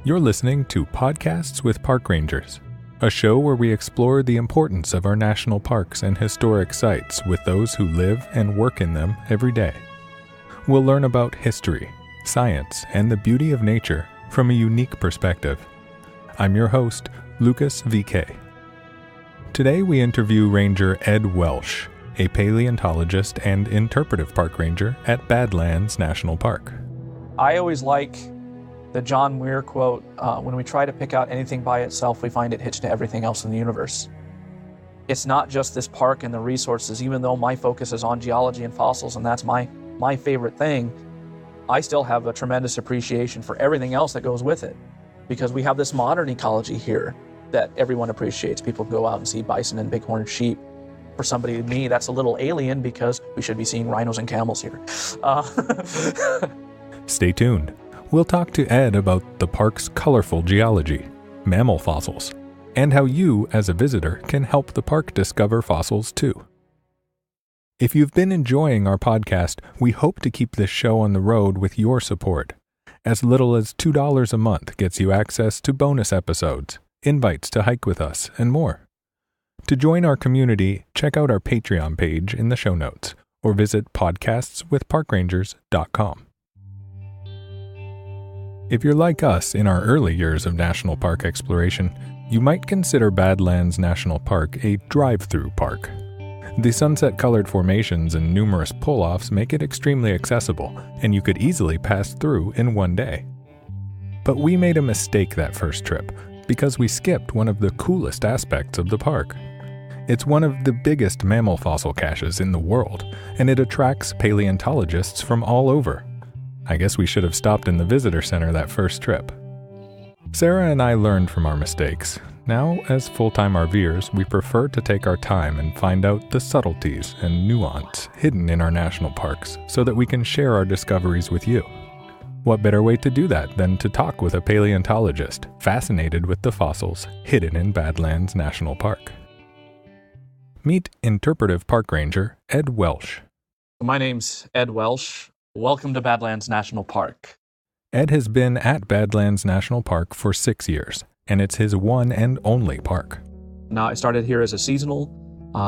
You're listening to Podcasts with Park Rangers, a show where we explore the importance of our national parks and historic sites with those who live and work in them every day. We'll learn about history, science, and the beauty of nature from a unique perspective. I'm your host, Lucas VK. Today we interview Ranger Ed Welsh, a paleontologist and interpretive park ranger at Badlands National Park. I always like the John Muir quote, when we try to pick out anything by itself, we find it hitched to everything else in the universe. It's not just this park and the resources, even though my focus is on geology and fossils, and that's my favorite thing, I still have a tremendous appreciation for everything else that goes with it, because we have this modern ecology here that everyone appreciates. People go out and see bison and bighorn sheep. For somebody like me, that's a little alien because we should be seeing rhinos and camels here. Stay tuned. We'll talk to Ed about the park's colorful geology, mammal fossils, and how you, as a visitor, can help the park discover fossils too. If you've been enjoying our podcast, we hope to keep this show on the road with your support. As little as $2 a month gets you access to bonus episodes, invites to hike with us, and more. To join our community, check out our Patreon page in the show notes, or visit podcastswithparkrangers.com. If you're like us in our early years of national park exploration, you might consider Badlands National Park a drive-through park. The sunset-colored formations and numerous pull-offs make it extremely accessible, and you could easily pass through in one day. But we made a mistake that first trip, because we skipped one of the coolest aspects of the park. It's one of the biggest mammal fossil caches in the world, and it attracts paleontologists from all over. I guess we should have stopped in the visitor center that first trip. Sarah and I learned from our mistakes. Now, as full-time RVers, we prefer to take our time and find out the subtleties and nuance hidden in our national parks so that we can share our discoveries with you. What better way to do that than to talk with a paleontologist fascinated with the fossils hidden in Badlands National Park? Meet Interpretive Park Ranger Ed Welsh. My name's Ed Welsh. Welcome to Badlands National Park. Ed has been at Badlands National Park for 6 years, and it's his one and only park. Now, I started here as a seasonal,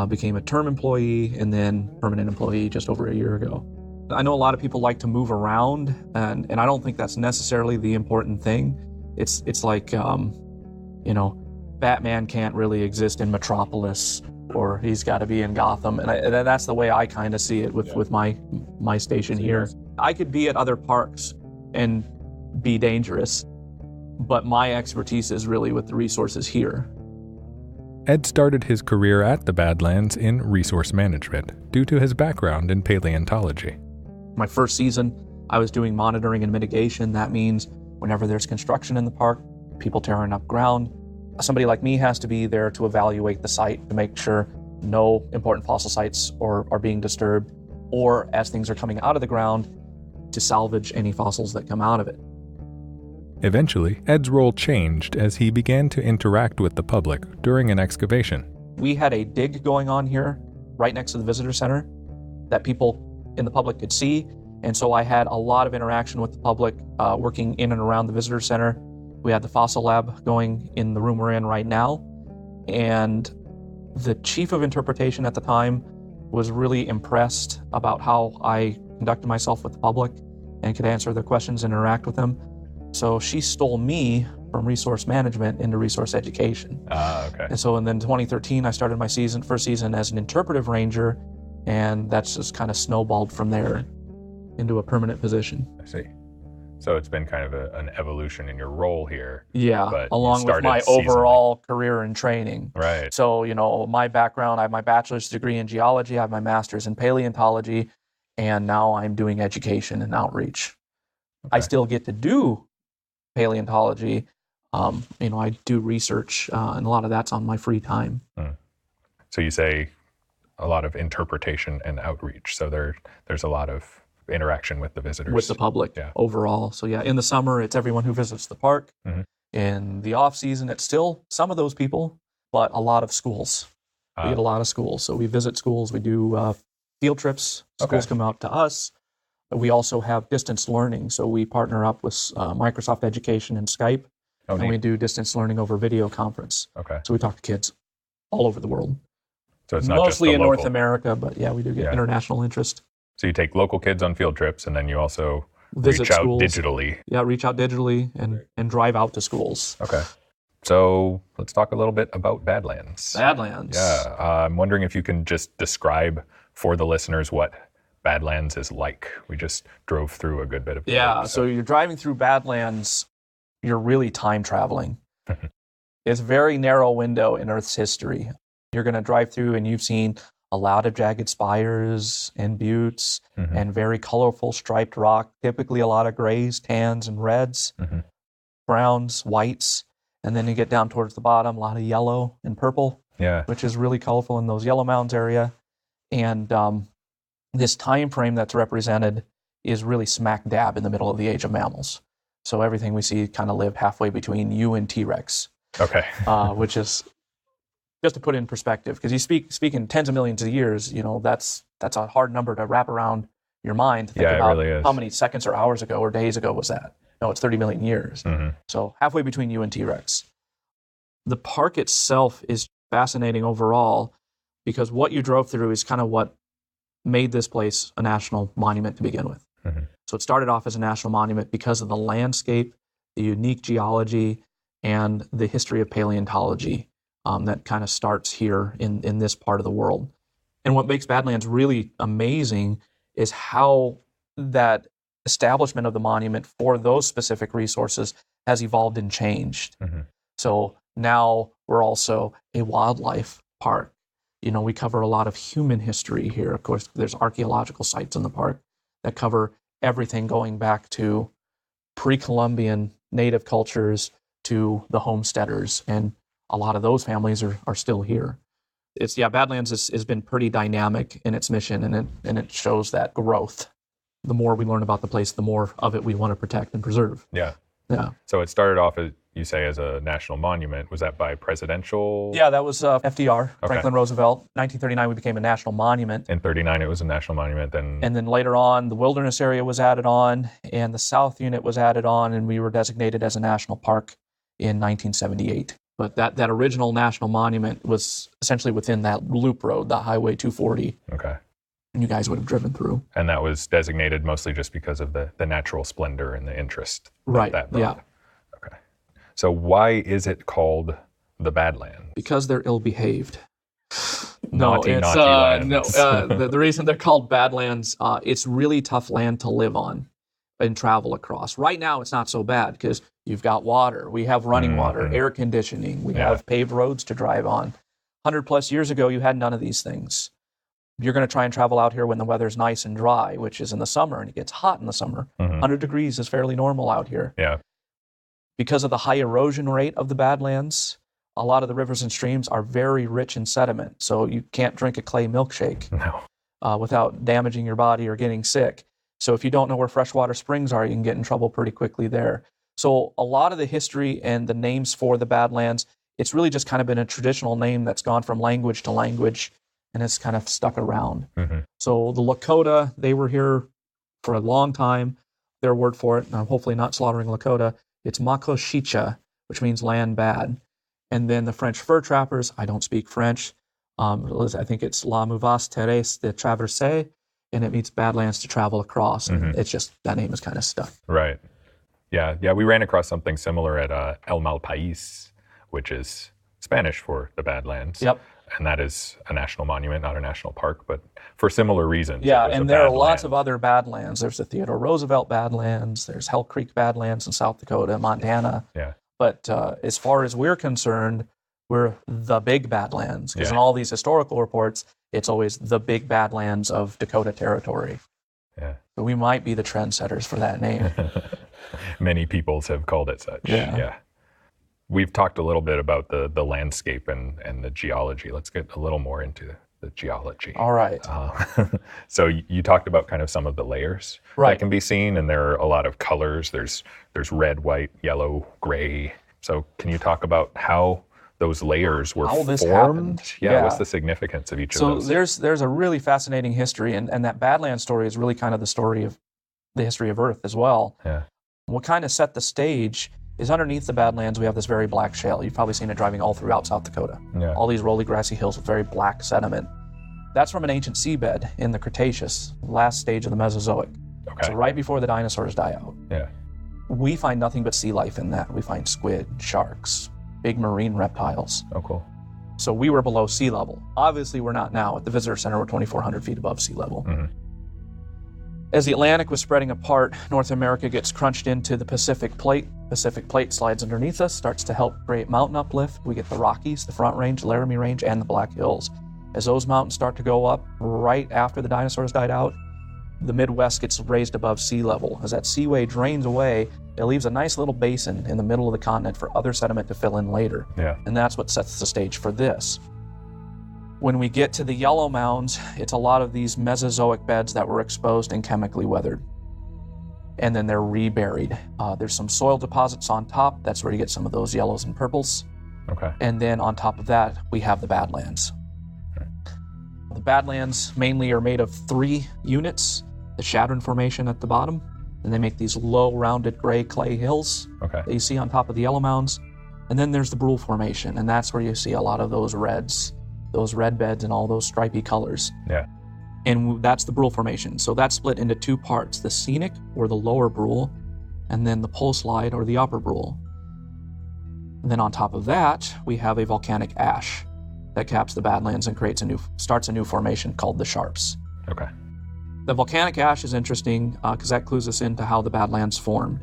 became a term employee, and then permanent employee just over a year ago. I know a lot of people like to move around, and I don't think that's necessarily the important thing. It's like, Batman can't really exist in Metropolis, or he's got to be in Gotham, and that's the way I kind of see it with my station here. I could be at other parks and be dangerous, but my expertise is really with the resources here. Ed started his career at the Badlands in resource management due to his background in paleontology. My first season, I was doing monitoring and mitigation. That means whenever there's construction in the park, people tearing up ground, somebody like me has to be there to evaluate the site to make sure no important fossil sites are being disturbed, or as things are coming out of the ground, to salvage any fossils that come out of it. Eventually, Ed's role changed as he began to interact with the public during an excavation. We had a dig going on here right next to the visitor center that people in the public could see, and so I had a lot of interaction with the public working in and around the visitor center. We had the fossil lab going in the room we're in right now, and the chief of interpretation at the time was really impressed about how I conducted myself with the public and could answer their questions and interact with them. So she stole me from resource management into resource education. Okay. And so in 2013, I started my first season as an interpretive ranger, and that's just kind of snowballed from there into a permanent position. I see. So it's been kind of an evolution in your role here. Yeah, along with my overall career and training. Right. So, my background, I have my bachelor's degree in geology, I have my master's in paleontology, and now I'm doing education and outreach. Okay. I still get to do paleontology. I do research, and a lot of that's on my free time. So you say a lot of interpretation and outreach. So there's a lot of interaction with the visitors. With the public overall. So in the summer, it's everyone who visits the park. Mm-hmm. In the off season, it's still some of those people, but a lot of schools. We get a lot of schools. So we visit schools, we do field trips. Schools come out to us. We also have distance learning. So we partner up with Microsoft Education and Skype. Oh, and neat. we do distance learning over video conference. Okay. So we talk to kids all over the world. So it's not Mostly just in the North local. America, but yeah, we do get international interest. So you take local kids on field trips, and then you also Visit reach out schools. digitally. Yeah, reach out digitally and drive out to schools. Okay. So let's talk a little bit about Badlands. Badlands. Yeah. I'm wondering if you can just describe for the listeners what Badlands is like. We just drove through a good bit of it. Yeah, so you're driving through Badlands, you're really time traveling. It's a very narrow window in Earth's history. You're going to drive through and you've seen a lot of jagged spires and buttes and very colorful striped rock, typically a lot of grays, tans, and reds, browns, whites. And then you get down towards the bottom, a lot of yellow and purple, which is really colorful in those Yellow Mountains area. And this time frame that's represented is really smack dab in the middle of the age of mammals. So everything we see kind of lived halfway between you and T-Rex. Okay. Which is, just to put it in perspective, because you speak in tens of millions of years, that's a hard number to wrap around your mind to think about. It really is. How many seconds or hours ago or days ago was that? No, it's 30 million years. So halfway between you and T-Rex. The park itself is fascinating overall because what you drove through is kind of what made this place a national monument to begin with. So it started off as a national monument because of the landscape, the unique geology, and the history of paleontology that kind of starts here in this part of the world. And what makes Badlands really amazing is how that establishment of the monument for those specific resources has evolved and changed. So now we're also a wildlife park. We cover a lot of human history here. Of course, there's archaeological sites in the park that cover everything going back to pre-Columbian native cultures to the homesteaders. And a lot of those families are still here. Badlands has been pretty dynamic in its mission, and it shows that growth. The more we learn about the place, the more of it we want to protect and preserve. Yeah. Yeah. So it started off, as you say, as a national monument. Was that by presidential? Yeah, that was FDR, Okay. Franklin Roosevelt. 1939, we became a national monument. In 39, it was a national monument. And then later on, the wilderness area was added on, and the South Unit was added on, and we were designated as a national park in 1978. But that original national monument was essentially within that loop road, the Highway 240. Okay. And you guys would have driven through. And that was designated mostly just because of the natural splendor and the interest that brought. Yeah. Okay. So why is it called the Badlands? Because they're ill-behaved. Naughty lands. The reason they're called Badlands, it's really tough land to live on and travel across. Right now, it's not so bad because you've got water. We have running water, air conditioning. We have paved roads to drive on. 100 plus years ago, you had none of these things. You're going to try and travel out here when the weather's nice and dry, which is in the summer, and it gets hot in the summer. 100 degrees is fairly normal out here. Yeah. Because of the high erosion rate of the Badlands, a lot of the rivers and streams are very rich in sediment, so you can't drink a clay milkshake without damaging your body or getting sick. So if you don't know where freshwater springs are, you can get in trouble pretty quickly there. So a lot of the history and the names for the Badlands, it's really just kind of been a traditional name that's gone from language to language and it's kind of stuck around. So the Lakota, they were here for a long time. Their word for it, and I'm hopefully not slaughtering Lakota, it's Makoshicha, which means land bad. And then the French fur trappers, I don't speak French. I think it's La Mouvasse Terrestre de Traverser, and it means Badlands to travel across. And it's just, that name is kind of stuck. Right. Yeah. We ran across something similar at El Mal País, which is Spanish for the Badlands. Yep. And that is a national monument, not a national park, but for similar reasons. Yeah, and there are lots of other Badlands. There's the Theodore Roosevelt Badlands. There's Hell Creek Badlands in South Dakota, Montana. Yeah. But as far as we're concerned, we're the big Badlands. Because in all these historical reports, it's always the big Badlands of Dakota Territory. Yeah. So we might be the trendsetters for that name. Many peoples have called it such. Yeah. We've talked a little bit about the landscape and the geology. Let's get a little more into the geology. All right. So you talked about kind of some of the layers that can be seen, and there are a lot of colors. There's red, white, yellow, gray. So can you talk about how those layers were how this formed? happened? Yeah, what's the significance of each of those? So there's a really fascinating history, and that Badlands story is really kind of the story of the history of Earth as well. Yeah. What kind of set the stage is underneath the Badlands, we have this very black shale. You've probably seen it driving all throughout South Dakota. Yeah. All these rolly grassy hills with very black sediment. That's from an ancient seabed in the Cretaceous, last stage of the Mesozoic. Okay. So right before the dinosaurs die out. Yeah. We find nothing but sea life in that. We find squid, sharks, big marine reptiles. Oh, cool. So we were below sea level. Obviously, we're not now. At the visitor center, we're 2,400 feet above sea level. Mm-hmm. As the Atlantic was spreading apart, North America gets crunched into the Pacific Plate. Pacific Plate slides underneath us, starts to help create mountain uplift. We get the Rockies, the Front Range, Laramie Range, and the Black Hills. As those mountains start to go up right after the dinosaurs died out, the Midwest gets raised above sea level. As that seaway drains away, it leaves a nice little basin in the middle of the continent for other sediment to fill in later. Yeah. And that's what sets the stage for this. When we get to the yellow mounds, it's a lot of these Mesozoic beds that were exposed and chemically weathered. And then they're reburied. There's some soil deposits on top. That's where you get some of those yellows and purples. Okay. And then on top of that, we have the Badlands. The Badlands mainly are made of 3 units. The Shadron Formation at the bottom, and they make these low, rounded gray clay hills Okay. that you see on top of the yellow mounds. And then there's the Brule Formation, and that's where you see a lot of those reds, those red beds and all those stripy colors. Yeah. And that's the Brule Formation. So that's split into 2 parts, the scenic, or the lower Brule, and then the pole slide, or the upper Brule. And then on top of that, we have a volcanic ash that caps the Badlands and starts a new formation called the Sharps. Okay. The volcanic ash is interesting because that clues us into how the Badlands formed.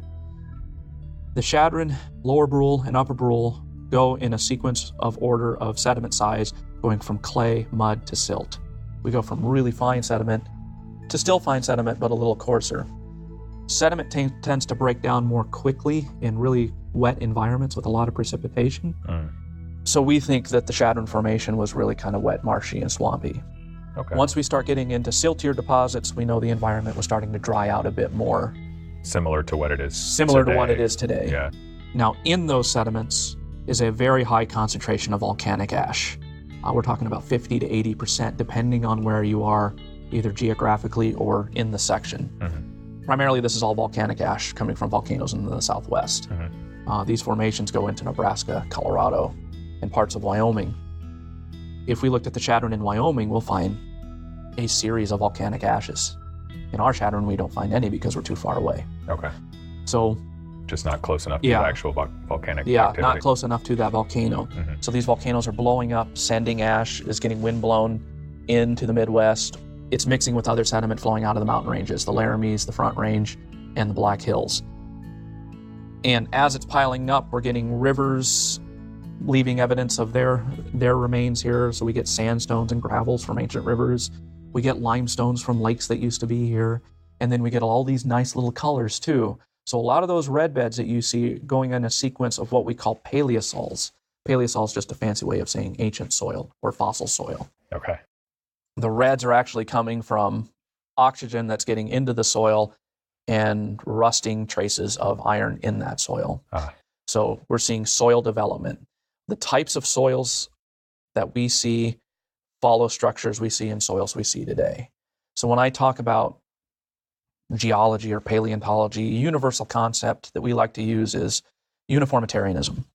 The Shadron, Lower Brule, and Upper Brule go in a sequence of order of sediment size, going from clay, mud, to silt. We go from really fine sediment to still fine sediment, but a little coarser. Sediment tends to break down more quickly in really wet environments with a lot of precipitation. So we think that the Shadron Formation was really kind of wet, marshy, and swampy. Okay. Once we start getting into siltier deposits, we know the environment was starting to dry out a bit more. Similar to what it is Similar today. to what it is today. Yeah. Now, in those sediments is a very high concentration of volcanic ash. We're talking about 50 to 80%, depending on where you are, either geographically or in the section. Mm-hmm. Primarily, this is all volcanic ash coming from volcanoes in the southwest. Mm-hmm. These formations go into Nebraska, Colorado, and parts of Wyoming. If we looked at the Shadron in Wyoming, we'll find a series of volcanic ashes. In our Shadron, we don't find any because we're too far away. Okay. So, just not close enough to Yeah. the actual volcanic yeah, activity. not close enough to that volcano. Mm-hmm. So these volcanoes are blowing up, sending ash, is getting wind blown into the Midwest. It's mixing with other sediment flowing out of the mountain ranges, the Laramies, the Front Range, and the Black Hills. And as it's piling up, we're getting rivers leaving evidence of their remains here. So we get sandstones and gravels from ancient rivers. We get limestones from lakes that used to be here. And then we get all these nice little colors too. So a lot of those red beds that you see going in a sequence of what we call paleosols. Paleosol is just a fancy way of saying ancient soil or fossil soil. Okay. The reds are actually coming from oxygen that's getting into the soil and rusting traces of iron in that soil. So we're seeing soil development. The types of soils that we see follow structures we see in soils we see today. So when I talk about geology or paleontology, a universal concept that we like to use is uniformitarianism.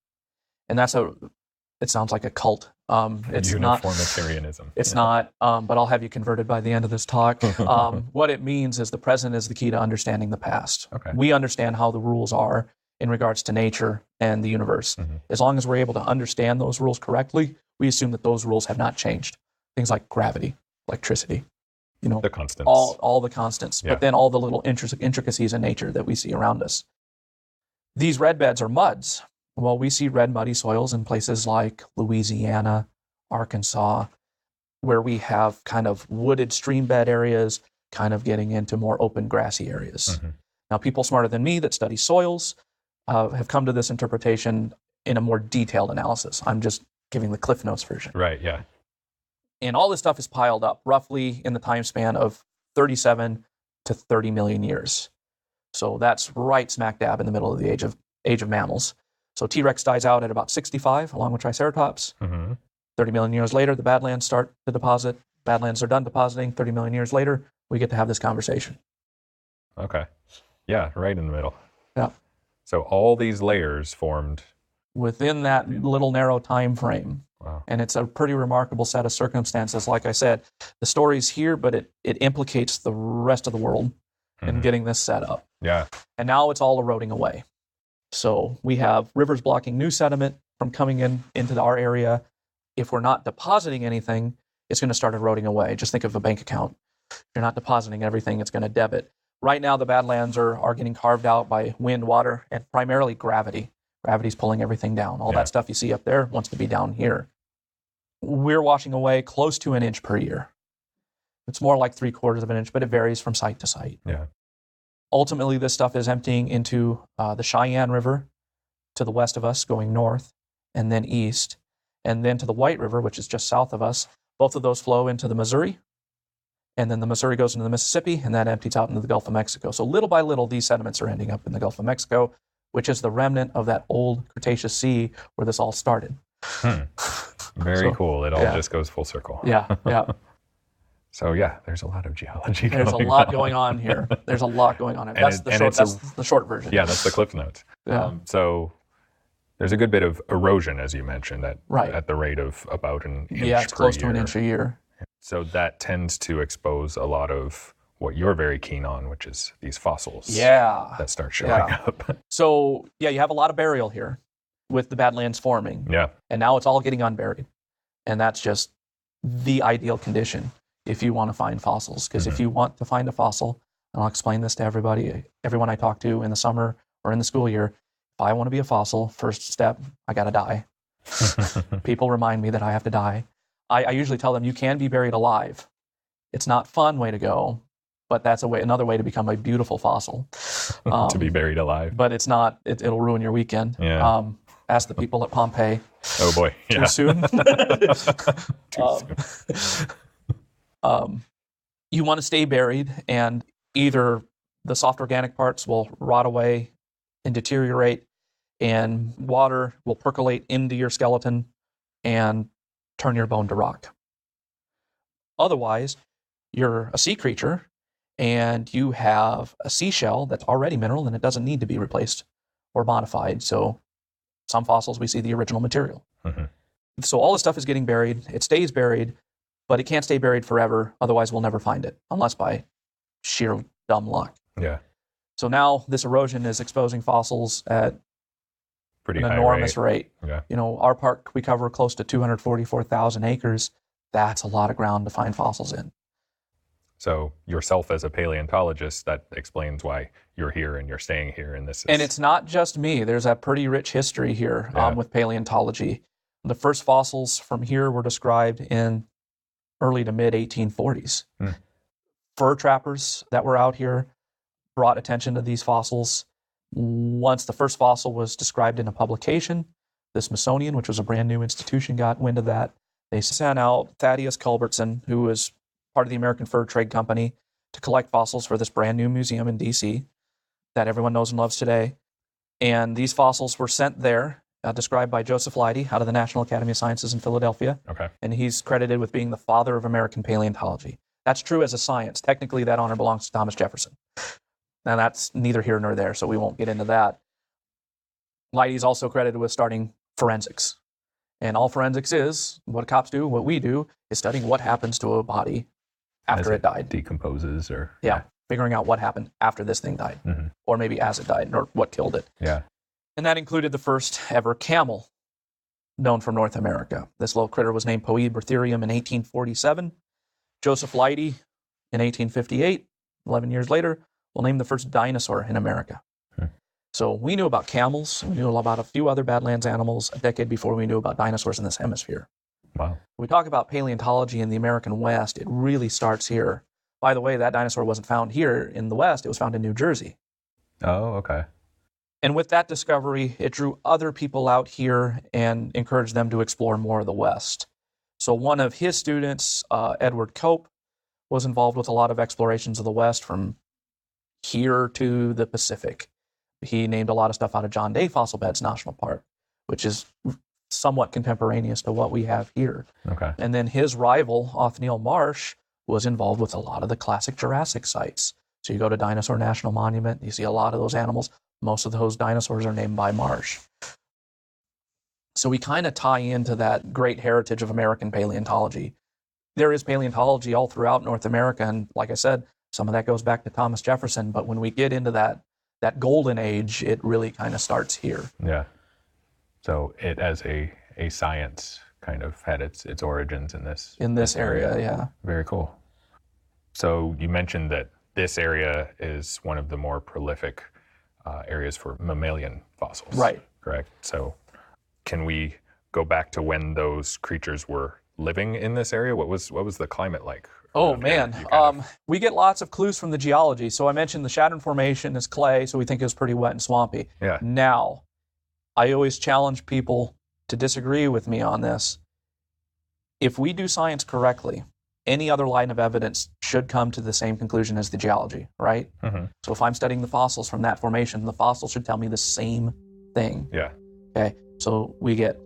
And it sounds like a cult. It's Uniformitarianism. It's not, but I'll have you converted by the end of this talk. What it means is the present is the key to understanding the past. Okay. We understand how the rules are in regards to nature and the universe. Mm-hmm. As long as we're able to understand those rules correctly, we assume that those rules have not changed. Things like gravity, electricity, The constants. all the constants, Yeah. but then all the little intricacies in nature that we see around us. These red beds are muds. Well, we see red muddy soils in places like Louisiana, Arkansas, where we have kind of wooded stream bed areas, kind of getting into more open grassy areas. Mm-hmm. Now, people smarter than me that study soils have come to this interpretation in a more detailed analysis. I'm just giving the Cliff Notes version. Right, yeah. And all this stuff is piled up roughly in the time span of 37 to 30 million years. So that's right smack dab in the middle of the age of mammals. So T-Rex dies out at about 65, along with Triceratops. Mm-hmm. 30 million years later, the Badlands start to deposit. Badlands are done depositing. 30 million years later, we get to have this conversation. Okay. Yeah, right in the middle. Yeah. So all these layers formed within that little narrow time frame. Wow. And it's a pretty remarkable set of circumstances. Like I said, the story's here, but it implicates the rest of the world in getting this set up. Yeah. And now it's all eroding away. So we have rivers blocking new sediment from coming into our area. If we're not depositing anything, it's going to start eroding away. Just think of a bank account. If you're not depositing everything, it's going to debit. Right now, the Badlands are getting carved out by wind, water, and primarily gravity. Gravity's pulling everything down. All that stuff you see up there wants to be down here. We're washing away close to an inch per year. It's more like 3/4 of an inch, but it varies from site to site. Yeah. Ultimately, this stuff is emptying into the Cheyenne River to the west of us, going north, and then east, and then to the White River, which is just south of us. Both of those flow into the Missouri, and then the Missouri goes into the Mississippi, and that empties out into the Gulf of Mexico. So little by little, these sediments are ending up in the Gulf of Mexico, which is the remnant of that old Cretaceous sea where this all started. Very cool. It all just goes full circle. Yeah. So yeah, there's a lot of geology. There's a lot going on here. There's a lot going on. That's the short version. Yeah, that's the Cliff Notes. Yeah. So there's a good bit of erosion, as you mentioned, at the rate of about an inch per year. Yeah, it's close to an inch a year. So that tends to expose a lot of what you're very keen on, which is these fossils. Yeah. That start showing up. So yeah, you have a lot of burial here with the Badlands forming. Yeah. And now it's all getting unburied. And that's just the ideal condition if you want to find fossils. Because if you want to find a fossil, and I'll explain this to everyone I talk to in the summer or in the school year, if I want to be a fossil, first step, I got to die. People remind me that I have to die. I usually tell them you can be buried alive. It's not fun way to go, but that's another way to become a beautiful fossil. To be buried alive. But it's not, it'll ruin your weekend. Yeah. Ask the people at Pompeii. Oh boy. Too soon. You want to stay buried, and either the soft organic parts will rot away and deteriorate, and water will percolate into your skeleton and turn your bone to rock. Otherwise, you're a sea creature, and you have a seashell that's already mineral, and it doesn't need to be replaced or modified. So some fossils, we see the original material. So all this stuff is getting buried. It stays buried, but it can't stay buried forever. Otherwise, we'll never find it, unless by sheer dumb luck. Yeah. So now this erosion is exposing fossils at pretty an high enormous rate. Yeah. You know, our park, we cover close to 244,000 acres. That's a lot of ground to find fossils in. So yourself as a paleontologist, that explains why you're here and you're staying here. And it's not just me. There's a pretty rich history here with paleontology. The first fossils from here were described in early to mid 1840s. Fur trappers that were out here brought attention to these fossils. Once the first fossil was described in a publication, the Smithsonian, which was a brand new institution, got wind of that. They sent out Thaddeus Culbertson, who was part of the American Fur Trade Company, to collect fossils for this brand new museum in D.C. that everyone knows and loves today. And these fossils were sent there, described by Joseph Leidy out of the National Academy of Sciences in Philadelphia. Okay. And he's credited with being the father of American paleontology. That's true as a science. Technically, that honor belongs to Thomas Jefferson. Now, that's neither here nor there, so we won't get into that. Leidy's also credited with starting forensics. And all forensics is, what cops do, what we do, is studying what happens to a body after it died. Decomposes or... Yeah, figuring out what happened after this thing died. Or maybe as it died, or what killed it. Yeah. And that included the first ever camel known from North America. This little critter was named Poebertherium in 1847. Joseph Leidy in 1858, 11 years later, will name the first dinosaur in America. So we knew about camels. We knew about a few other Badlands animals a decade before we knew about dinosaurs in this hemisphere. Wow. When we talk about paleontology in the American West, it really starts here. By the way, that dinosaur wasn't found here in the West. It was found in New Jersey. Oh, okay. And with that discovery, it drew other people out here and encouraged them to explore more of the West. So one of his students, Edward Cope, was involved with a lot of explorations of the West from here to the Pacific. He named a lot of stuff out of John Day Fossil Beds National Park, which is somewhat contemporaneous to what we have here. Okay. And then his rival, Othniel Marsh, was involved with a lot of the classic Jurassic sites. So you go to Dinosaur National Monument, you see a lot of those animals. Most of those dinosaurs are named by marsh. So we kind of tie into that great heritage of American paleontology. There is paleontology all throughout North America, and like I said, some of that goes back to Thomas Jefferson, but when we get into that golden age, it really kind of starts here. Yeah. So it, as a science, kind of had its origins in this area. Yeah. Very cool. So you mentioned that this area is one of the more prolific areas for mammalian fossils. Right. Correct. So can we go back to when those creatures were living in this area? What was the climate like? Oh man, we get lots of clues from the geology. So I mentioned the Shattern Formation is clay, so we think it was pretty wet and swampy. Yeah. Now, I always challenge people to disagree with me on this. If we do science correctly, any other line of evidence should come to the same conclusion as the geology, right? Mm-hmm. So if I'm studying the fossils from that formation, the fossils should tell me the same thing. Yeah. Okay, so we get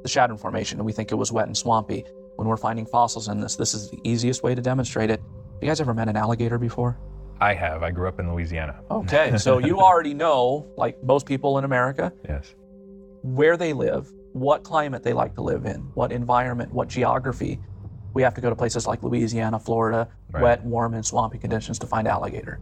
the Shattern Formation, and we think it was wet and swampy. When we're finding fossils in this is the easiest way to demonstrate it. Have you guys ever met an alligator before? I have. I grew up in Louisiana. Okay, so you already know, like most people in America, Yes. where they live, what climate they like to live in, what environment, what geography. We have to go to places like Louisiana, Florida, Right. wet, warm, and swampy conditions to find alligator.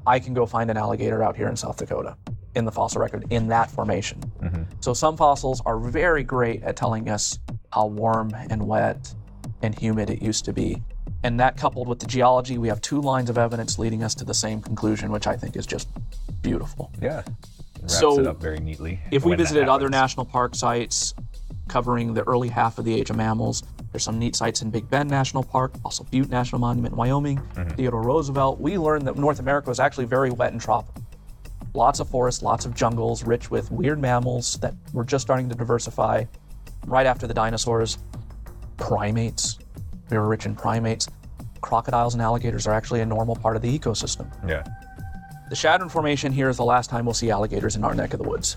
I can go find an alligator out here in South Dakota in the fossil record in that formation. Mm-hmm. So some fossils are very great at telling us how warm and wet and humid it used to be. And that coupled with the geology, we have two lines of evidence leading us to the same conclusion, which I think is just beautiful. Yeah. Wraps So, it up very neatly. If we when that visited other happens. national park sites covering the early half of the age of mammals, there's some neat sites in Big Bend National Park, also Butte National Monument in Wyoming, Mm-hmm. Theodore Roosevelt. We learned that North America was actually very wet and tropical. Lots of forests, lots of jungles, rich with weird mammals that were just starting to diversify. Right after the dinosaurs, primates. We were rich in primates. Crocodiles and alligators are actually a normal part of the ecosystem. Yeah. The Shattern Formation here is the last time we'll see alligators in our neck of the woods.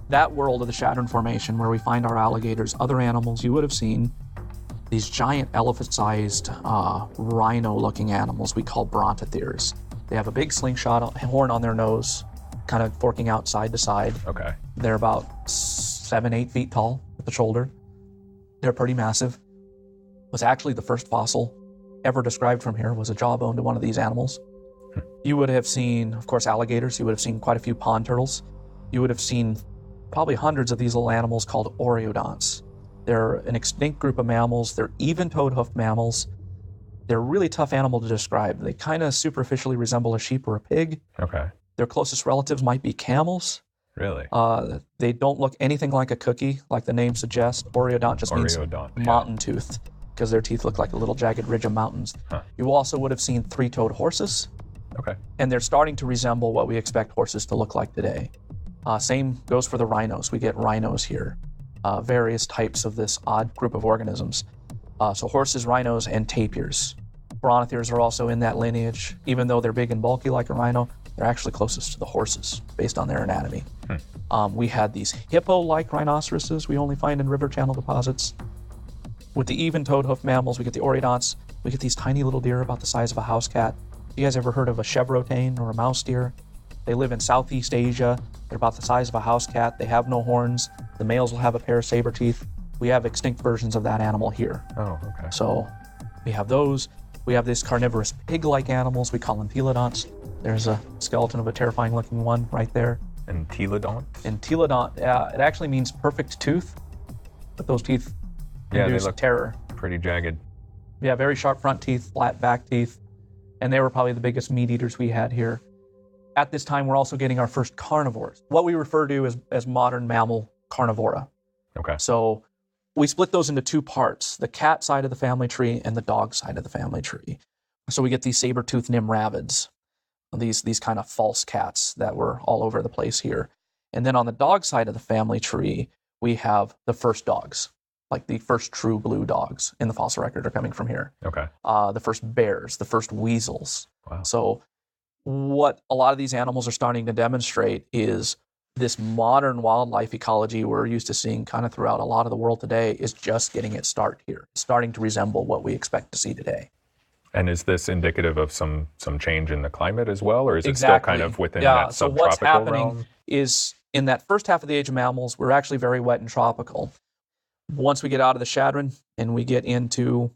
That world of the Shattern Formation where we find our alligators, other animals you would have seen, these giant elephant-sized rhino-looking animals we call brontotheres. They have a big slingshot horn on their nose, kind of forking out side to side. Okay. They're about 7-8 feet tall at the shoulder. They're pretty massive. Was actually the first fossil ever described from here was a jawbone to one of these animals. You would have seen, of course, alligators. You would have seen quite a few pond turtles. You would have seen probably hundreds of these little animals called oreodonts. They're an extinct group of mammals. They're even-toed hoofed mammals. They're a really tough animal to describe. They kind of superficially resemble a sheep or a pig. Okay. Their closest relatives might be camels. Really? They don't look anything like a cookie, like the name suggests. Oreodont just means Oreodont, yeah. mountain tooth, because their teeth look like a little jagged ridge of mountains. Huh. You also would have seen three-toed horses, Okay. and they're starting to resemble what we expect horses to look like today. Same goes for the rhinos. We get rhinos here, various types of this odd group of organisms. So horses, rhinos, and tapirs. Brontotheres are also in that lineage. Even though they're big and bulky like a rhino, they're actually closest to the horses based on their anatomy. We had these hippo-like rhinoceroses we only find in river channel deposits. With the even-toed hoof mammals, we get the oreodonts. We get these tiny little deer about the size of a house cat. You guys ever heard of a chevrotain or a mouse deer? They live in Southeast Asia. They're about the size of a house cat. They have no horns. The males will have a pair of saber teeth. We have extinct versions of that animal here. Oh, okay. So we have those. We have these carnivorous pig-like animals. We call them telodonts. There's a skeleton of a terrifying-looking one right there. And telodont? And telodont, it actually means perfect tooth, but those teeth Yeah, they induce look terror. pretty jagged. Yeah, very sharp front teeth, flat back teeth, and they were probably the biggest meat eaters we had here. At this time, we're also getting our first carnivores, what we refer to as modern mammal carnivora. Okay. So we split those into two parts, the cat side of the family tree and the dog side of the family tree. So we get these saber-toothed nimravids, these kind of false cats that were all over the place here. And then on the dog side of the family tree, we have the first dogs, like the first true blue dogs in the fossil record are coming from here. Okay. The first bears, the first weasels. Wow. So what a lot of these animals are starting to demonstrate is this modern wildlife ecology we're used to seeing kind of throughout a lot of the world today is just getting its start here. It's starting to resemble what we expect to see today. And is this indicative of some change in the climate as well, or is it Exactly. still kind of within Yeah, that so subtropical what's happening realm? is in that first half of the age of mammals, we're actually very wet and tropical. Once we get out of the Chadron and we get into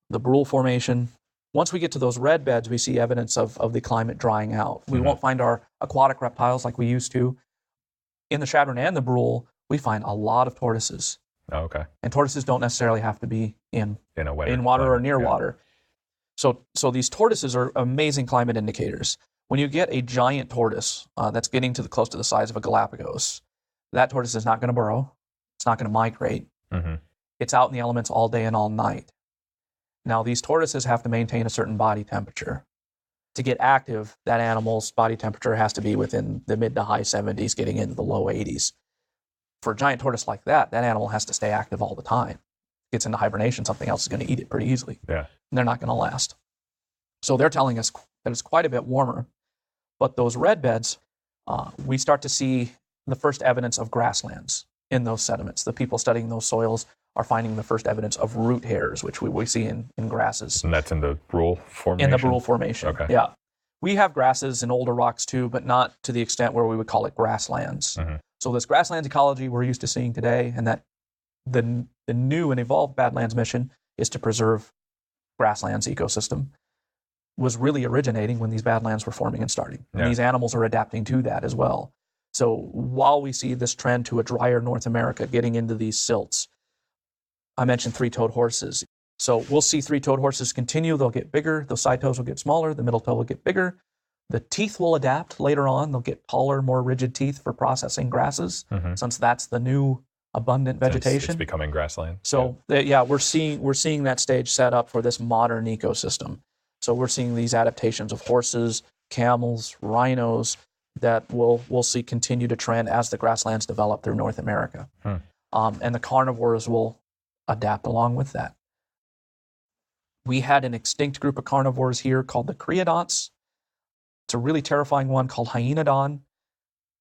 the Brule Formation, once we get to those red beds, we see evidence of the climate drying out. We won't find our aquatic reptiles like we used to. In the Chadron and the Brule, we find a lot of tortoises. Oh, okay. And tortoises don't necessarily have to be in A wetter water or climate, near yeah. water. So these tortoises are amazing climate indicators. When you get a giant tortoise that's getting close to the size of a Galapagos, that tortoise is not going to burrow. It's not going to migrate. Mm-hmm. It's out in the elements all day and all night. Now, these tortoises have to maintain a certain body temperature. To get active, that animal's body temperature has to be within the mid to high 70s, getting into the low 80s. For a giant tortoise like that animal has to stay active all the time. Gets into hibernation, something else is going to eat it pretty easily. Yeah. And they're not going to last. So they're telling us that it's quite a bit warmer. But those red beds, we start to see the first evidence of grasslands in those sediments. The people studying those soils are finding the first evidence of root hairs, which we see in grasses. And that's in the Brule Formation? In the Brule Formation, Okay. yeah. We have grasses in older rocks too, but not to the extent where we would call it grasslands. Mm-hmm. So this grasslands ecology we're used to seeing today, and that the new and evolved Badlands mission is to preserve grasslands ecosystem, was really originating when these badlands were forming and starting. And these animals are adapting to that as well. So while we see this trend to a drier North America getting into these silts, I mentioned three-toed horses. So we'll see three-toed horses continue. They'll get bigger. Those side toes will get smaller. The middle toe will get bigger. The teeth will adapt later on. They'll get taller, more rigid teeth for processing grasses, since that's the new abundant vegetation. It's becoming grassland. So we're seeing that stage set up for this modern ecosystem. So we're seeing these adaptations of horses, camels, rhinos that we'll see continue to trend as the grasslands develop through North America. And the carnivores will adapt along with that. We had an extinct group of carnivores here called the creodonts. It's a really terrifying one called hyenodon.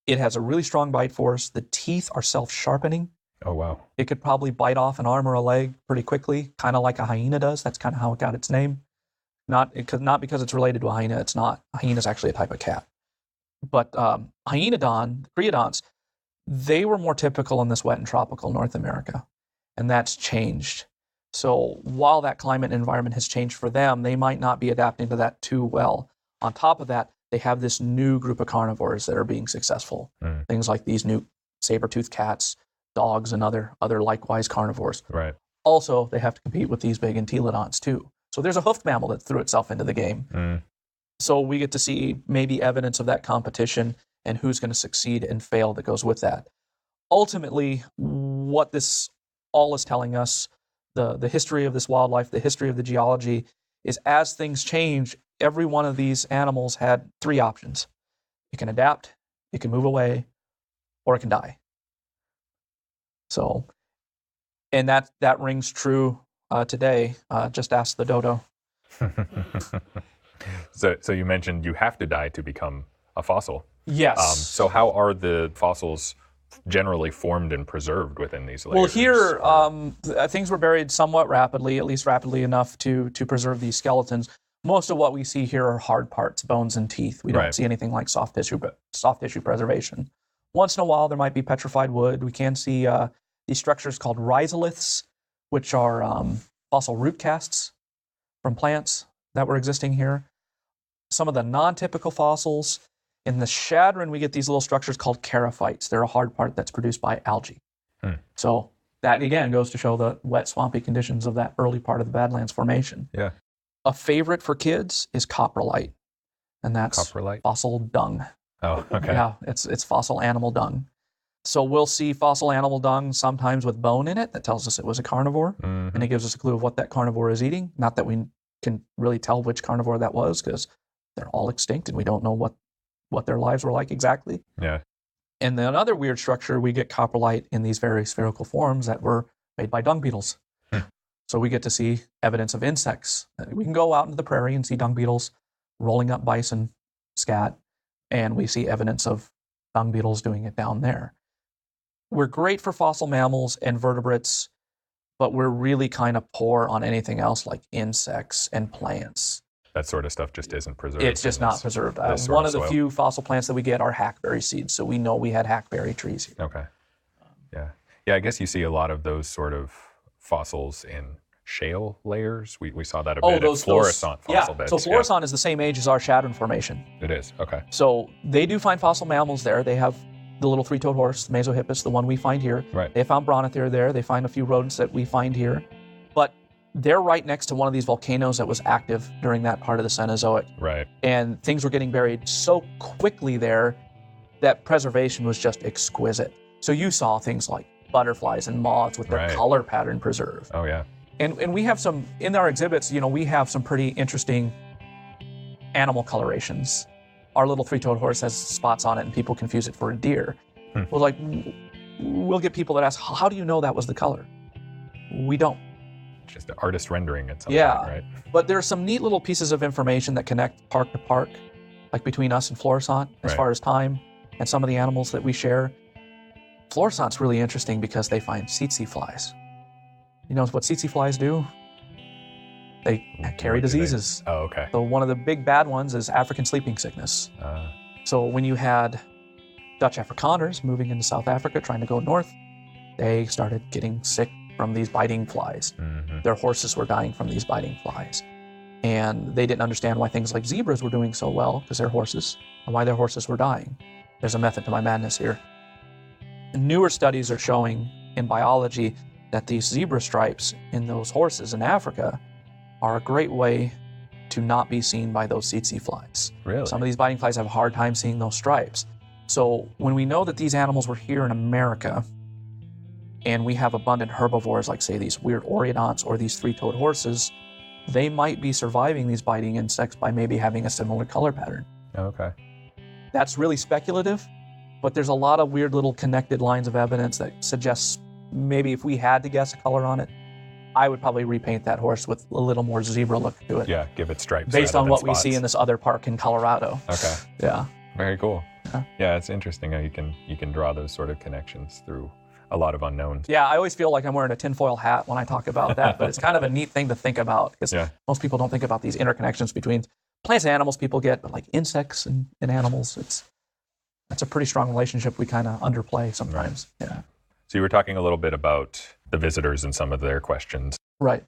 It has a really strong bite force. The teeth are self-sharpening. Oh, wow. It could probably bite off an arm or a leg pretty quickly, kind of like a hyena does. That's kind of how it got its name. Not because it's related to a hyena. It's not. A hyena is actually a type of cat. But hyenodon, creodonts, they were more typical in this wet and tropical North America. And that's changed. So while that climate and environment has changed for them, they might not be adapting to that too well. On top of that, they have this new group of carnivores that are being successful. Things like these new saber-toothed cats, dogs, and other likewise carnivores. Right. Also, they have to compete with these big entelodonts too. So there's a hoofed mammal that threw itself into the game. So we get to see maybe evidence of that competition and who's going to succeed and fail that goes with that. Ultimately, what this all is telling us, the history of this wildlife, the history of the geology, is as things change, every one of these animals had three options. It can adapt, it can move away, or it can die. So, and that rings true today. Just ask the dodo. So you mentioned you have to die to become a fossil. Yes. So how are the fossils generally formed and preserved within these layers? Well, here, things were buried somewhat rapidly, at least rapidly enough to preserve these skeletons. Most of what we see here are hard parts, bones and teeth. We don't see anything like soft tissue preservation. Once in a while, there might be petrified wood. We can see these structures called rhizoliths, which are fossil root casts from plants that were existing here. Some of the non-typical fossils, in the Chadron, we get these little structures called charophytes. They're a hard part that's produced by algae. So that, again, goes to show the wet, swampy conditions of that early part of the Badlands Formation. Yeah. A favorite for kids is coprolite, and that's fossil dung. Oh, okay. Yeah, it's fossil animal dung. So we'll see fossil animal dung sometimes with bone in it that tells us it was a carnivore, and it gives us a clue of what that carnivore is eating. Not that we can really tell which carnivore that was, because they're all extinct and we don't know what their lives were like exactly. Yeah. And then another weird structure, we get coprolite in these very spherical forms that were made by dung beetles. So we get to see evidence of insects. We can go out into the prairie and see dung beetles rolling up bison, scat, and we see evidence of dung beetles doing it down there. We're great for fossil mammals and vertebrates, but we're really kind of poor on anything else like insects and plants. That sort of stuff just isn't preserved. It's just not preserved. One of the few fossil plants that we get are hackberry seeds, so we know we had hackberry trees here. Okay. Yeah. Yeah, I guess you see a lot of those sort of fossils in shale layers. We saw that a bit at Florissant fossil beds. So Florissant is the same age as our Shadron Formation. It is, okay. So they do find fossil mammals there. They have the little three-toed horse, the Mesohippus, the one we find here. Right. They found Brontothera there. They find a few rodents that we find here. But they're right next to one of these volcanoes that was active during that part of the Cenozoic. Right. And things were getting buried so quickly there that preservation was just exquisite. So you saw things like butterflies and moths with their color pattern preserved. Oh, yeah. And we have some, in our exhibits, we have some pretty interesting animal colorations. Our little three-toed horse has spots on it and people confuse it for a deer. Well, we'll get people that ask, how do you know that was the color? We don't. Just an artist rendering at some point, right? But there's some neat little pieces of information that connect park to park, like between us and Florissant, as far as time and some of the animals that we share. Florissant's really interesting because they find tsetse flies. You know what tsetse flies do? They carry diseases. Oh, okay. So one of the big bad ones is African sleeping sickness. So when you had Dutch Afrikaners moving into South Africa trying to go north, they started getting sick from these biting flies. Their horses were dying from these biting flies. And they didn't understand why things like zebras were doing so well, because they're horses, and why their horses were dying. There's a method to my madness here. Newer studies are showing in biology that these zebra stripes in those horses in Africa are a great way to not be seen by those tsetse flies. Really? Some of these biting flies have a hard time seeing those stripes. So when we know that these animals were here in America, and we have abundant herbivores like, say, these weird oriodonts or these three-toed horses, they might be surviving these biting insects by maybe having a similar color pattern. Okay. That's really speculative, but there's a lot of weird little connected lines of evidence that suggests maybe if we had to guess a color on it, I would probably repaint that horse with a little more zebra look to it. Yeah, give it stripes. Based on what spots. we see in this other park in Colorado. Okay. Yeah. Very cool. Yeah, it's interesting how you can draw those sort of connections through a lot of unknowns. Yeah, I always feel like I'm wearing a tinfoil hat when I talk about that, but it's kind of a neat thing to think about because most people don't think about these interconnections between plants and animals people get, but like insects and animals, that's a pretty strong relationship we kind of underplay sometimes. Right. Yeah. So you were talking a little bit about the visitors and some of their questions. Right.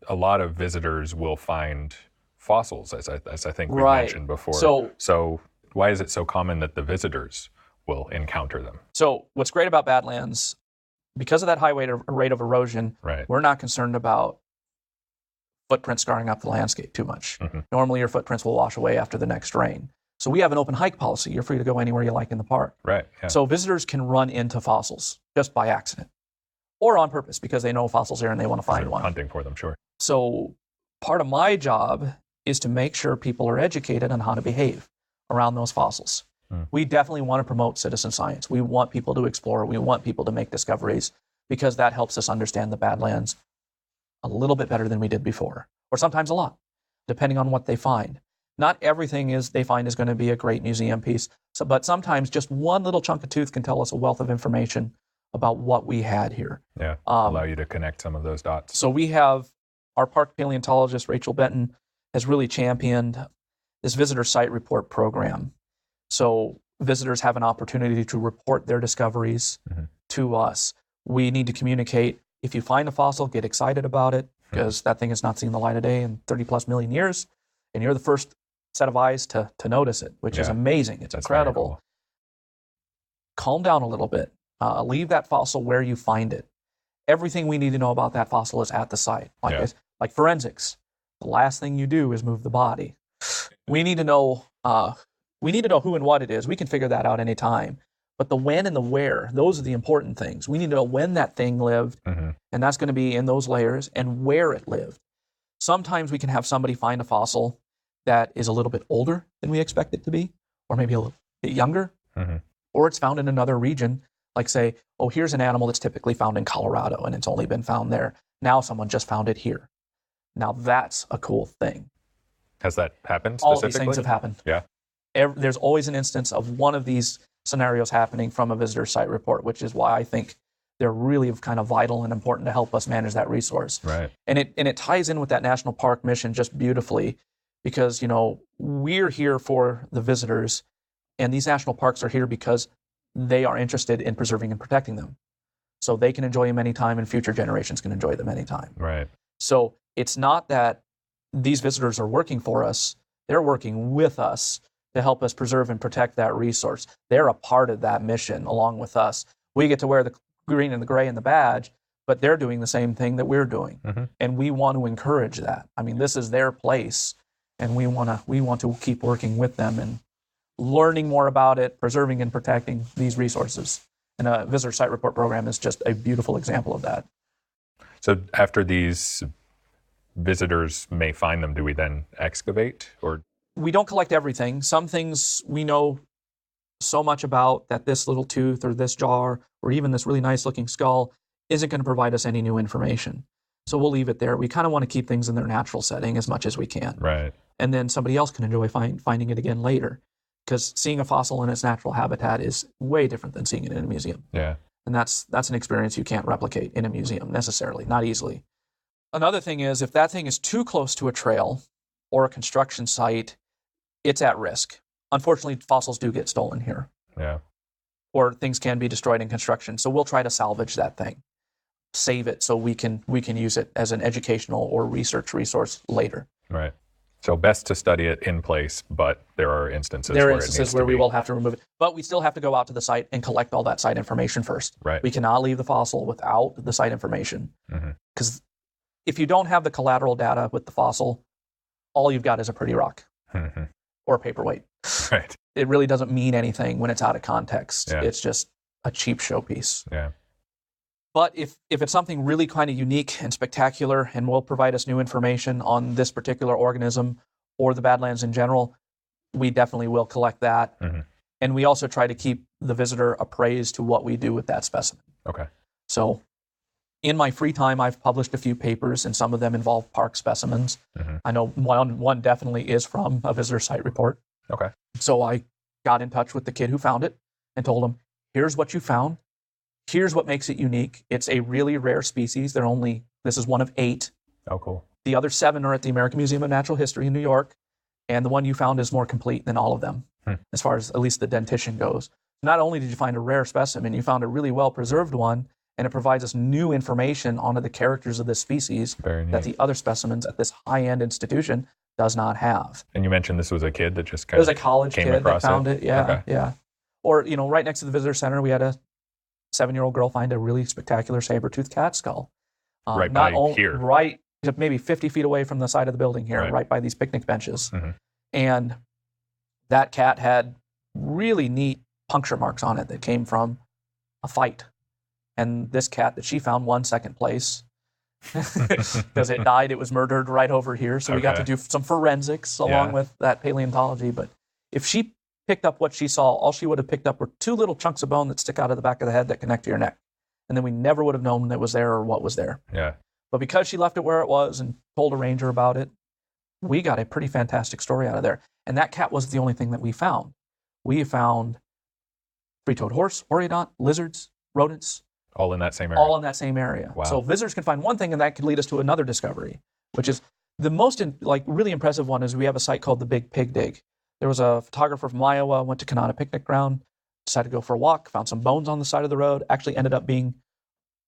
A lot of visitors will find fossils, as I think we mentioned before. So why is it so common that the visitors will encounter them? So what's great about Badlands, because of that high rate of erosion, we're not concerned about footprints scarring up the landscape too much. Normally your footprints will wash away after the next rain. So we have an open hike policy. You're free to go anywhere you like in the park. Right. Yeah. So visitors can run into fossils just by accident or on purpose because they know fossils here and they want to find one. Hunting for them, sure. So part of my job is to make sure people are educated on how to behave around those fossils. We definitely want to promote citizen science. We want people to explore. We want people to make discoveries because that helps us understand the Badlands a little bit better than we did before, or sometimes a lot, depending on what they find. Not everything they find is going to be a great museum piece, but sometimes just one little chunk of tooth can tell us a wealth of information about what we had here. Yeah, allow you to connect some of those dots. So we have our park paleontologist, Rachel Benton, has really championed this visitor site report program. So visitors have an opportunity to report their discoveries to us. We need to communicate. If you find a fossil, get excited about it because that thing has not seen the light of day in 30 plus million years. And you're the first set of eyes to notice it, which is amazing. It's incredible. Cool. Calm down a little bit. Leave that fossil where you find it. Everything we need to know about that fossil is at the site. Like forensics. The last thing you do is move the body. We need to know who and what it is. We can figure that out anytime. But the when and the where, those are the important things. We need to know when that thing lived, and that's going to be in those layers, and where it lived. Sometimes we can have somebody find a fossil that is a little bit older than we expect it to be, or maybe a little bit younger, or it's found in another region. Like say, oh, here's an animal that's typically found in Colorado, and it's only been found there. Now someone just found it here. Now that's a cool thing. Has that happened All specifically? these things have happened. Yeah. There's always an instance of one of these scenarios happening from a visitor site report, which is why I think they're really kind of vital and important to help us manage that resource. Right. And it ties in with that national park mission just beautifully, because we're here for the visitors, and these national parks are here because they are interested in preserving and protecting them, so they can enjoy them anytime, and future generations can enjoy them anytime. Right. So it's not that these visitors are working for us; they're working with us to help us preserve and protect that resource. They're a part of that mission along with us. We get to wear the green and the gray and the badge, but they're doing the same thing that we're doing. Mm-hmm. And we want to encourage that. I mean, this is their place, and we want to keep working with them and learning more about it, preserving and protecting these resources. And a visitor site report program is just a beautiful example of that. So after these visitors may find them, do we then excavate, or? We don't collect everything. Some things we know so much about that this little tooth or this jaw or even this really nice looking skull isn't going to provide us any new information. So we'll leave it there. We kind of want to keep things in their natural setting as much as we can. Right. And then somebody else can enjoy finding it again later, because seeing a fossil in its natural habitat is way different than seeing it in a museum. Yeah. And that's an experience you can't replicate in a museum necessarily, not easily. Another thing is, if that thing is too close to a trail or a construction site, it's at risk. Unfortunately, fossils do get stolen here. Yeah. Or things can be destroyed in construction. So we'll try to salvage that thing, save it so we can use it as an educational or research resource later. Right. So best to study it in place, but there are instances where we will have to remove it. But we still have to go out to the site and collect all that site information first. Right. We cannot leave the fossil without the site information. Because mm-hmm. if you don't have the collateral data with the fossil, all you've got is a pretty rock. Mm-hmm. Or a paperweight. Right. It really doesn't mean anything when it's out of context. Yeah. It's just a cheap showpiece. Yeah. But if it's something really kind of unique and spectacular and will provide us new information on this particular organism or the Badlands in general, we definitely will collect that. Mm-hmm. And we also try to keep the visitor appraised to what we do with that specimen. Okay. So in my free time, I've published a few papers, and some of them involve park specimens. Mm-hmm. I know one definitely is from a visitor site report. Okay. So I got in touch with the kid who found it and told him, here's what you found. Here's what makes it unique. It's a really rare species. This is one of 8. Oh, cool. The other 7 are at the American Museum of Natural History in New York. And the one you found is more complete than all of them, as far as at least the dentition goes. Not only did you find a rare specimen, you found a really well-preserved one, and it provides us new information onto the characters of this species that the other specimens at this high-end institution does not have. And you mentioned this was a kid that just It was a college kid that found it. Yeah, okay. Yeah. Or, right next to the visitor center, we had a 7-year-old girl find a really spectacular saber-toothed cat skull. Right by here. Right, maybe 50 feet away from the side of the building here, right by these picnic benches. Mm-hmm. And that cat had really neat puncture marks on it that came from a fight. And this cat that she found won second place because it died. It was murdered right over here. So we got to do some forensics along with that paleontology. But if she picked up what she saw, all she would have picked up were 2 little chunks of bone that stick out of the back of the head that connect to your neck. And then we never would have known that was there or what was there. Yeah. But because she left it where it was and told a ranger about it, we got a pretty fantastic story out of there. And that cat wasn't the only thing that we found. We found 3-toed horse, orient, lizards, rodents. All in that same area? All in that same area. Wow. So visitors can find one thing, and that could lead us to another discovery, which is the most really impressive one is we have a site called the Big Pig Dig. There was a photographer from Iowa, went to Kanata Picnic Ground, decided to go for a walk, found some bones on the side of the road, actually ended up being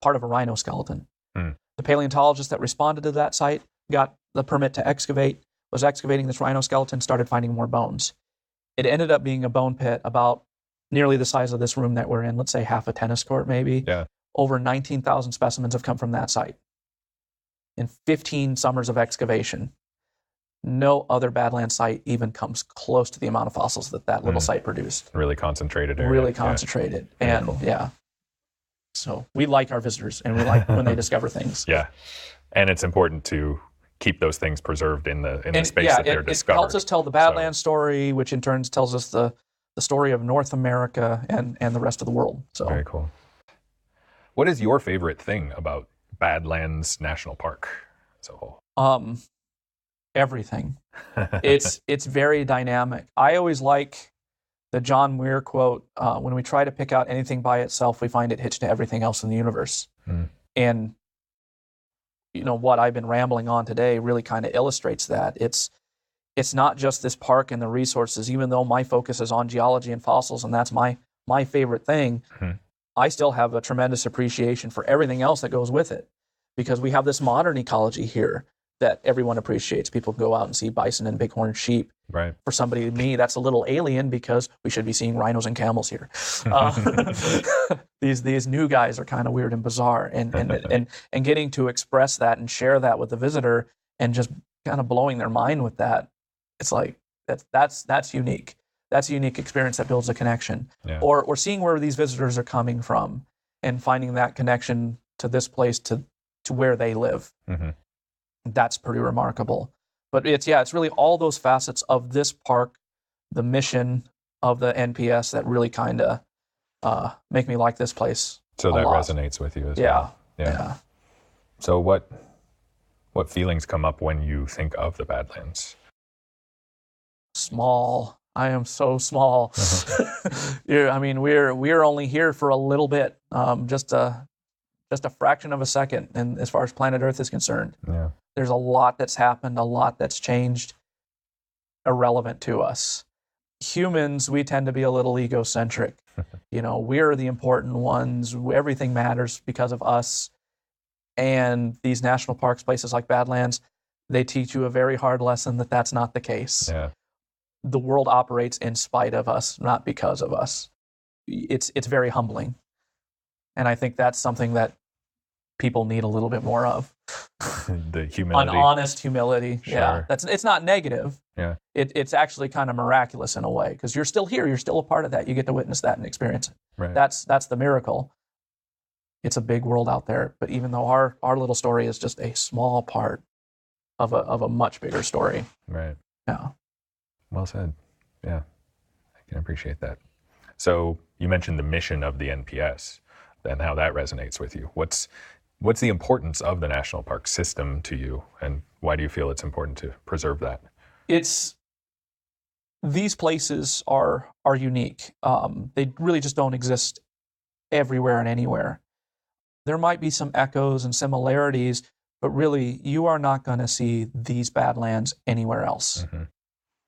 part of a rhino skeleton. The paleontologist that responded to that site got the permit to excavate, was excavating this rhino skeleton, started finding more bones. It ended up being a bone pit about nearly the size of this room that we're in, let's say half a tennis court maybe. Yeah. Over 19,000 specimens have come from that site in 15 summers of excavation. No other Badlands site even comes close to the amount of fossils that little site produced. Really concentrated area. Really concentrated. Yeah. And cool. So we like our visitors, and we like when they discover things. Yeah. And it's important to keep those things preserved in the space that they're discovered. It helps us tell the Badlands story, which in turn tells us the story of North America and the rest of the world. So very cool. What is your favorite thing about Badlands National Park as a whole? Everything. It's very dynamic. I always like The John Muir quote, when we try to pick out anything by itself, we find it hitched to everything else in the universe. And what I've been rambling on today really kind of illustrates that. It's not just this park and the resources, even though my focus is on geology and fossils, and that's my favorite thing. I still have a tremendous appreciation for everything else that goes with it, because we have this modern ecology here that everyone appreciates. People go out and see bison and bighorn sheep. Right. For somebody like me, that's a little alien, because we should be seeing rhinos and camels here. These new guys are kind of weird and bizarre, and getting to express that and share that with the visitor and just kind of blowing their mind with that, it's like that's unique. That's a unique experience that builds a connection. Yeah. Or seeing where these visitors are coming from and finding that connection to this place, to where they live. That's pretty remarkable. But it's really all those facets of this park, the mission of the NPS, that really kind of make me like this place. So that lot. resonates with you as well. Yeah. So what feelings come up when you think of the Badlands? Small. I am so small. I mean, we're only here for a little bit, just a fraction of a second, and as far as planet Earth is concerned. Yeah. There's a lot that's happened, a lot that's changed, irrelevant to us. Humans, we tend to be a little egocentric. We're the important ones. Everything matters because of us. And these national parks, places like Badlands, they teach you a very hard lesson that that's not the case. Yeah. The world operates in spite of us, not because of us. It's very humbling. And I think that's something that people need a little bit more of. The humility. An honest humility. Sure. Yeah. It's not negative. Yeah. It's actually kind of miraculous in a way, because you're still here. You're still a part of that. You get to witness that and experience it. Right. That's the miracle. It's a big world out there. But even though our little story is just a small part of a much bigger story. Right. Yeah. Well said. Yeah. I can appreciate that. So you mentioned the mission of the NPS and how that resonates with you. What's the importance of the national park system to you, and why do you feel it's important to preserve that? These places are unique. They really just don't exist everywhere and anywhere. There might be some echoes and similarities, but really you are not going to see these Badlands anywhere else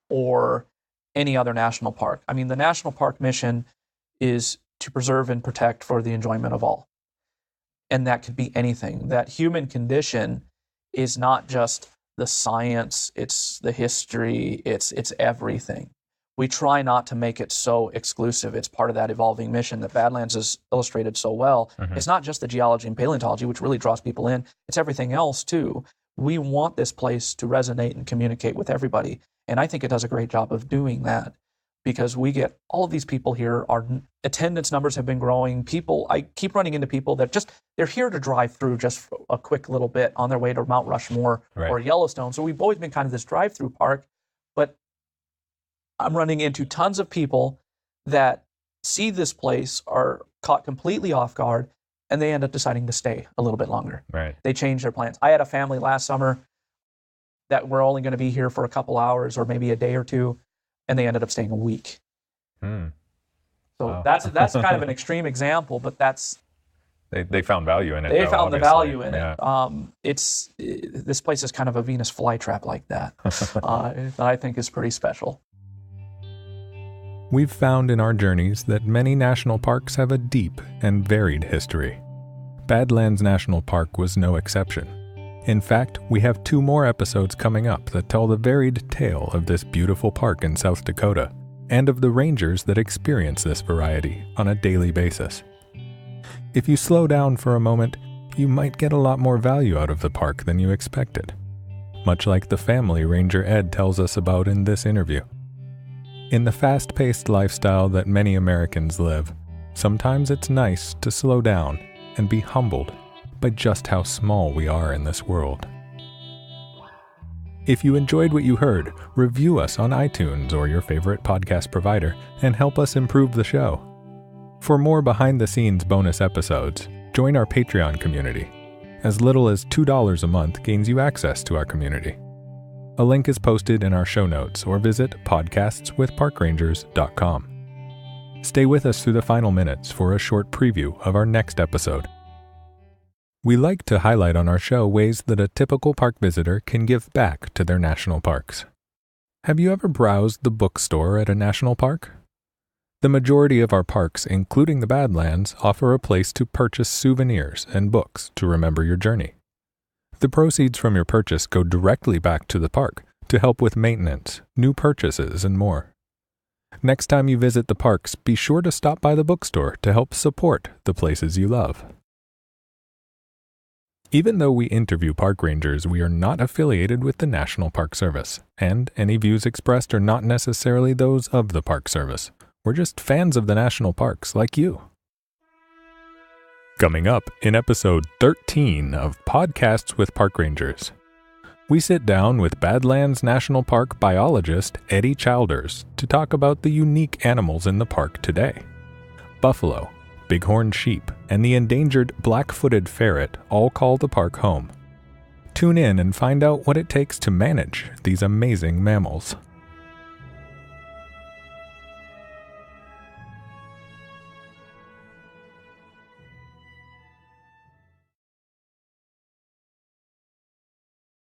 or any other national park. I mean, the national park mission is to preserve and protect for the enjoyment of all. And that could be anything. That human condition is not just the science, it's the history, it's everything. We try not to make it so exclusive. It's part of that evolving mission that Badlands has illustrated so well. It's not just the geology and paleontology, which really draws people in. It's everything else too. We want this place to resonate and communicate with everybody. And I think it does a great job of doing that, because we get all of these people here. Our attendance numbers have been growing. I keep running into people that they're here to drive through just for a quick little bit on their way to Mount Rushmore or Yellowstone. So we've always been kind of this drive-through park, but I'm running into tons of people that see this place, are caught completely off guard, and they end up deciding to stay a little bit longer. Right. They change their plans. I had a family last summer that were only going to be here for a couple hours or maybe a day or two, and they ended up staying a week. So wow. that's kind of an extreme example, but they found value in it. They found obviously. the value in it. This place is kind of a Venus flytrap like that, that I think is pretty special. We've found in our journeys that many national parks have a deep and varied history. Badlands National Park was no exception. In fact, we have 2 more episodes coming up that tell the varied tale of this beautiful park in South Dakota, and of the rangers that experience this variety on a daily basis. If you slow down for a moment, you might get a lot more value out of the park than you expected, much like the family Ranger Ed tells us about in this interview. In the fast-paced lifestyle that many Americans live, sometimes it's nice to slow down and be humbled by just how small we are in this world. If you enjoyed what you heard, review us on iTunes or your favorite podcast provider and help us improve the show. For more behind-the-scenes bonus episodes, join our Patreon community. As little as $2 a month gains you access to our community. A link is posted in our show notes, or visit podcastswithparkrangers.com. Stay with us through the final minutes for a short preview of our next episode. We like to highlight on our show ways that a typical park visitor can give back to their national parks. Have you ever browsed the bookstore at a national park? The majority of our parks, including the Badlands, offer a place to purchase souvenirs and books to remember your journey. The proceeds from your purchase go directly back to the park to help with maintenance, new purchases, and more. Next time you visit the parks, be sure to stop by the bookstore to help support the places you love. Even though we interview park rangers, we are not affiliated with the National Park Service, and any views expressed are not necessarily those of the Park Service. We're just fans of the national parks like you. Coming up in episode 13 of Podcasts with Park Rangers, we sit down with Badlands National Park biologist Eddie Childers to talk about the unique animals in the park today. Buffalo, bighorn sheep, and the endangered black-footed ferret all call the park home. Tune in and find out what it takes to manage these amazing mammals.